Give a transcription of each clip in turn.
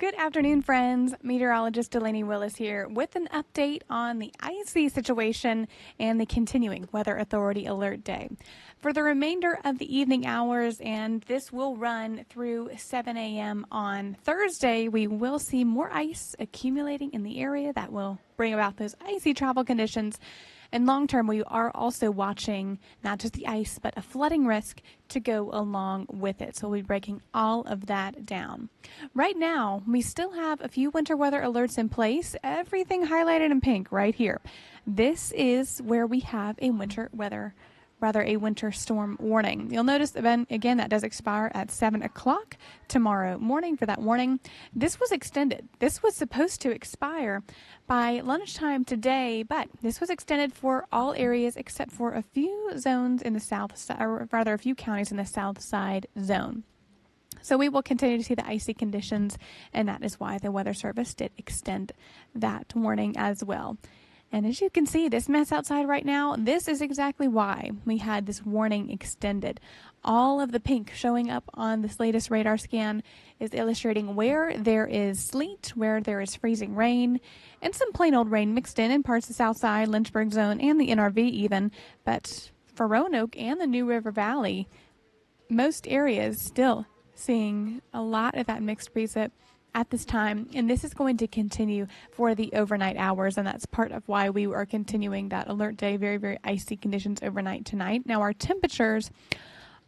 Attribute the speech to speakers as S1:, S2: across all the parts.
S1: Good afternoon, friends. Meteorologist Delaney Willis here with an update on the icy situation and the continuing Weather Authority Alert Day. For the remainder of the evening hours, and this will run through 7 a.m. on Thursday, we will see more ice accumulating in the area that will bring about those icy travel conditions. And long term, we are also watching not just the ice, but a flooding risk to go along with it. So we'll be breaking all of that down. Right now, we still have a few winter weather alerts in place, everything highlighted in pink right here. This is where we have a winter storm warning. You'll notice again that does expire at 7 o'clock tomorrow morning for that warning. This was extended. This was supposed to expire by lunchtime today, but this was extended for all areas except for a few zones in the south side, or rather a few counties in the south side zone. So we will continue to see the icy conditions, and that is why the Weather Service did extend that warning as well. And as you can see, this mess outside right now, this is exactly why we had this warning extended. All of the pink showing up on this latest radar scan is illustrating where there is sleet, where there is freezing rain, and some plain old rain mixed in parts of the south side, Lynchburg zone, and the NRV even. But for Roanoke and the New River Valley, most areas still seeing a lot of that mixed precip at this time, and this is going to continue for the overnight hours, and that's part of why we are continuing that alert day. Very, very icy conditions overnight tonight. Now, our temperatures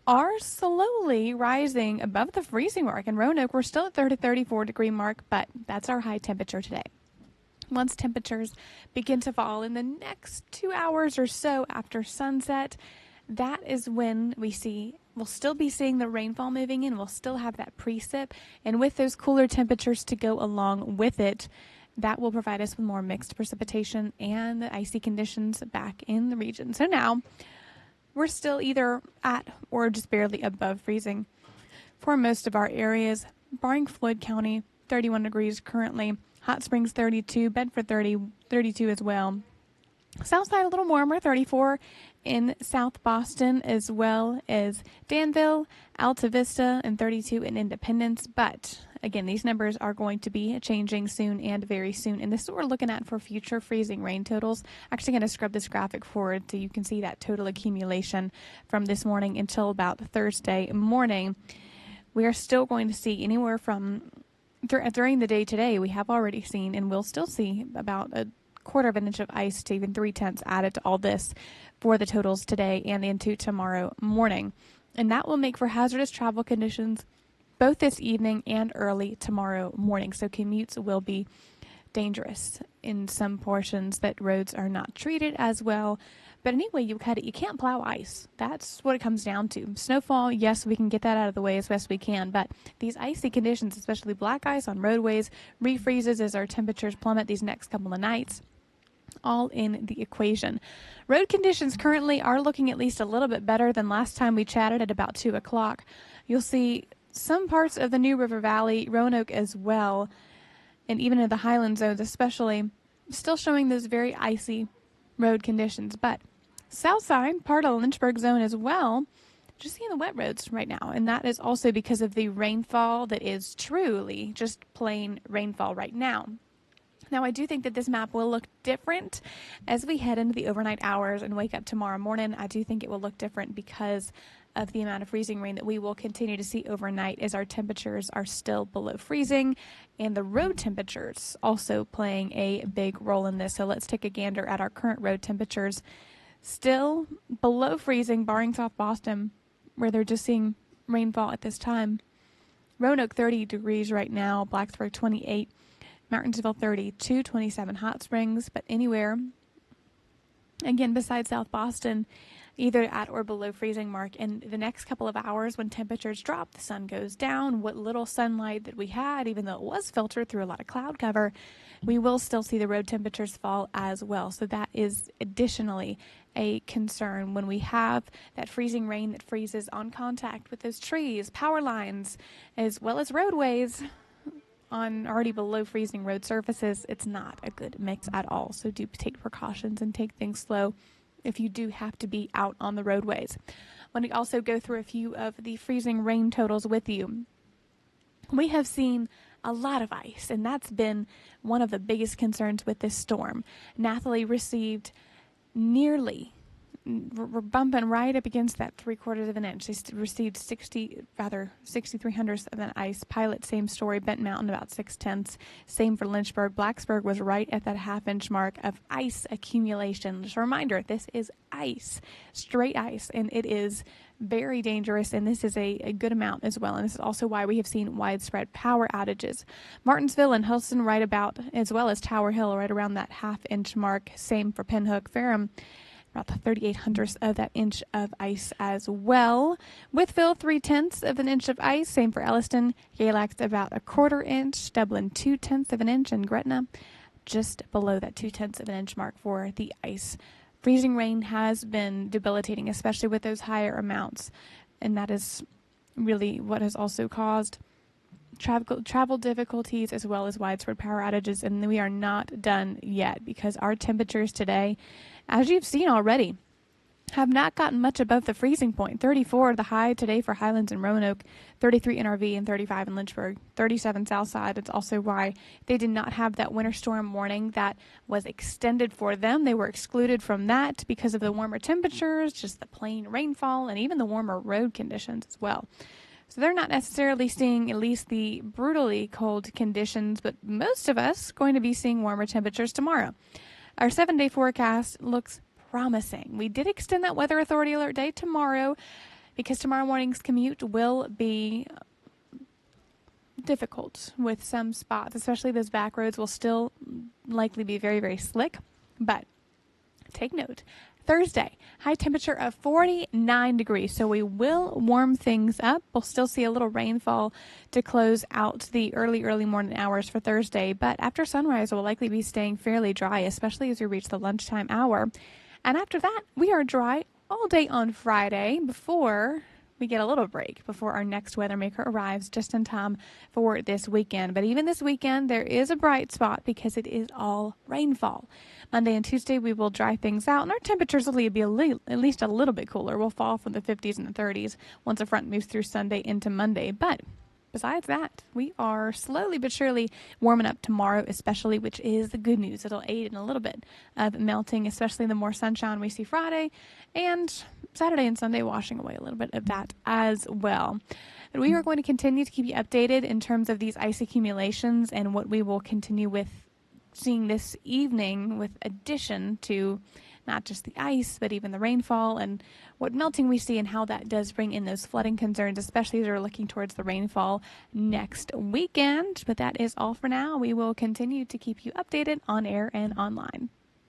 S1: are slowly rising above the freezing mark. In Roanoke, we're still at 34 degree mark, but that's our high temperature today. Once temperatures begin to fall in the next 2 hours or so after sunset, that is when we'll still be seeing the rainfall moving in. We'll still have that precip. And with those cooler temperatures to go along with it, that will provide us with more mixed precipitation and the icy conditions back in the region. So now we're still either at or just barely above freezing for most of our areas, barring Floyd County, 31 degrees currently. Hot Springs, 32. Bedford, 32 as well. Southside a little warmer, 34 in South Boston, as well as Danville, Alta Vista, and 32 in Independence. But again, these numbers are going to be changing soon and very soon. And this is what we're looking at for future freezing rain totals. Actually going to scrub this graphic forward so you can see that total accumulation from this morning until about Thursday morning. We are still going to see anywhere from during the day today, we have already seen and will still see about a quarter of an inch of ice to even 3/10 added to all this for the totals today and into tomorrow morning. And that will make for hazardous travel conditions both this evening and early tomorrow morning. So commutes will be dangerous in some portions that roads are not treated as well. But anyway, you cut it. You can't plow ice. That's what it comes down to. Snowfall, yes, we can get that out of the way as best we can. But these icy conditions, especially black ice on roadways, refreezes as our temperatures plummet these next couple of nights. All in the equation. Road conditions currently are looking at least a little bit better than last time we chatted at about 2 o'clock. You'll see some parts of the New River Valley, Roanoke as well, and even in the Highland zones especially, still showing those very icy road conditions. But south side, part of the Lynchburg zone as well, just seeing the wet roads right now. And that is also because of the rainfall that is truly just plain rainfall right now. Now, I do think that this map will look different as we head into the overnight hours and wake up tomorrow morning. I do think it will look different because of the amount of freezing rain that we will continue to see overnight as our temperatures are still below freezing, and the road temperatures also playing a big role in this. So let's take a gander at our current road temperatures. Still below freezing, barring South Boston, where they're just seeing rainfall at this time. Roanoke, 30 degrees right now. Blacksburg, 28. Martinsville, 32, 27 Hot Springs, but anywhere, again, besides South Boston, either at or below freezing mark. In the next couple of hours, when temperatures drop, the sun goes down, what little sunlight that we had, even though it was filtered through a lot of cloud cover, we will still see the road temperatures fall as well. So that is additionally a concern when we have that freezing rain that freezes on contact with those trees, power lines, as well as roadways. On already below freezing road surfaces, it's not a good mix at all. So do take precautions and take things slow if you do have to be out on the roadways. Let me also go through a few of the freezing rain totals with you. We have seen a lot of ice, and that's been one of the biggest concerns with this storm. Nathalie received nearly, we're bumping right up against that 3/4 of an inch. They received 63/100 of an ice. Pilot, same story. Bent Mountain, about 6/10. Same for Lynchburg. Blacksburg was right at that half-inch mark of ice accumulation. Just a reminder, this is ice, straight ice, and it is very dangerous, and this is a good amount as well, and this is also why we have seen widespread power outages. Martinsville and Helston right about, as well as Tower Hill, right around that half-inch mark. Same for Pinhook. Ferrum, about the 38/100 of that inch of ice as well. Wytheville, 3/10 of an inch of ice. Same for Elliston. Galax, about a 1/4 inch. Dublin, 2/10 of an inch. And Gretna, just below that 2/10 of an inch mark for the ice. Freezing rain has been debilitating, especially with those higher amounts, and that is really what has also caused travel difficulties as well as widespread power outages. And we are not done yet, because our temperatures today, as you've seen already, have not gotten much above the freezing point. 34 the high today for Highlands and Roanoke, 33 NRV, and 35 in Lynchburg, 37 Southside. It's also why they did not have that winter storm warning that was extended for them. They were excluded from that because of the warmer temperatures, just the plain rainfall, and even the warmer road conditions as well. So they're not necessarily seeing at least the brutally cold conditions, but most of us going to be seeing warmer temperatures tomorrow. Our 7-day forecast looks promising. We did extend that weather authority alert day tomorrow because tomorrow morning's commute will be difficult with some spots, especially those back roads will still likely be very, very slick. But take note, Thursday, high temperature of 49 degrees, so we will warm things up. We'll still see a little rainfall to close out the early morning hours for Thursday, but after sunrise, we'll likely be staying fairly dry, especially as we reach the lunchtime hour. And after that, we are dry all day on Friday before we get a little break before our next weather maker arrives just in time for this weekend. But even this weekend, there is a bright spot because it is all rainfall. Monday and Tuesday, we will dry things out, and our temperatures will be at least a little bit cooler. We'll fall from the 50s and the 30s once a front moves through Sunday into Monday. But besides that, we are slowly but surely warming up tomorrow, especially, which is the good news. It'll aid in a little bit of melting, especially the more sunshine we see Friday, and Saturday and Sunday washing away a little bit of that as well. And we are going to continue to keep you updated in terms of these ice accumulations and what we will continue with seeing this evening, with addition to not just the ice, but even the rainfall and what melting we see and how that does bring in those flooding concerns, especially as we're looking towards the rainfall next weekend. But that is all for now. We will continue to keep you updated on air and online.